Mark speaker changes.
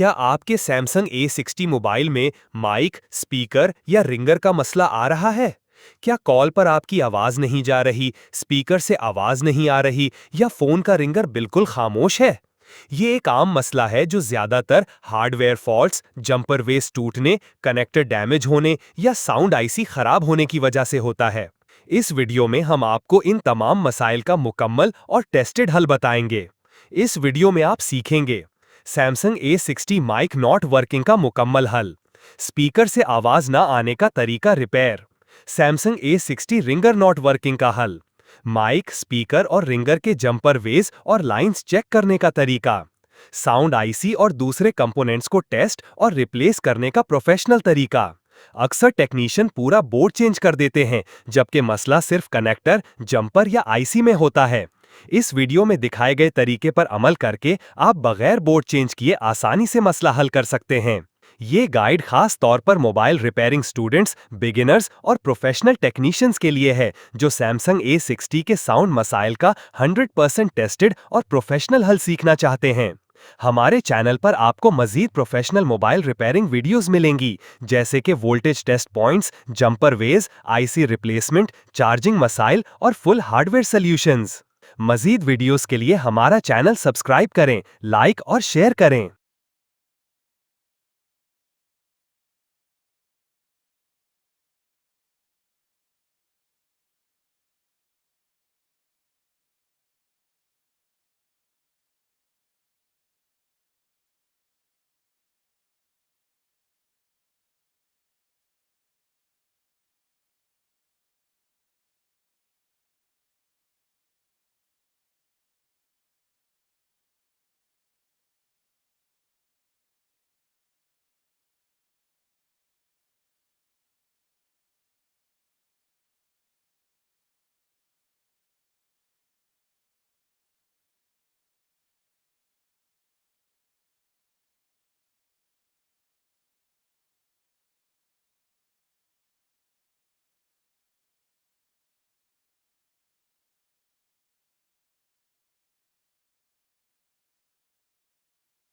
Speaker 1: क्या आपके Samsung A60 mobile में माइक, स्पीकर या रिंगर का मसला आ रहा है? क्या कॉल पर आपकी आवाज नहीं जा रही, स्पीकर से आवाज नहीं आ रही या फोन का रिंगर बिल्कुल खामोश है? ये एक आम मसला है जो ज्यादातर हार्डवेयर फॉल्ट्स, जंपर वेस टूटने, कनेक्टर डैमेज होने या साउंड आईसी खराब होने की वजह से होता है। इस वीडियो में हम आपको इन तमाम मसाइल का मुकम्मल और टेस्टेड हल बताएंगे। इस वीडियो में आप सीखेंगे Samsung A60 mic not working का मुकम्मल हल, स्पीकर से आवाज ना आने का तरीका repair, Samsung A60 ringer not working का हल, माइक, स्पीकर और रिंगर के जंपर वेज और लाइंस चेक करने का तरीका, साउंड आईसी और दूसरे कंपोनेंट्स को टेस्ट और रिप्लेस करने का प्रोफेशनल तरीका। अक्सर टेक्नीशियन पूरा बोर्ड चेंज कर देते हैं, जबकि मसला सिर्फ कनेक्टर, जंपर या आईसी में होता है। इस वीडियो में दिखाए गए तरीके पर अमल करके आप बगैर बोर्ड चेंज किए आसानी से मसला हल कर सकते हैं। ये गाइड खास तौर पर मोबाइल रिपेयरिंग स्टूडेंट्स, बिगिनर्स और प्रोफेशनल टेक्नीशियंस के लिए है जो सैमसंग A60 के साउंड मसाइल का 100% टेस्टेड और प्रोफेशनल हल सीखना चाहते हैं। हमारे चैनल पर आपको मजीद प्रोफेशनल मोबाइल रिपेयरिंग वीडियोस मिलेंगी, जैसे कि voltage test points, jumper ways, IC replacement, charging मसाइल और फुल हार्डवेयर सॉल्यूशंस। मजीद वीडियोस के लिए हमारा चैनल सब्सक्राइब करें, लाइक और शेयर करें।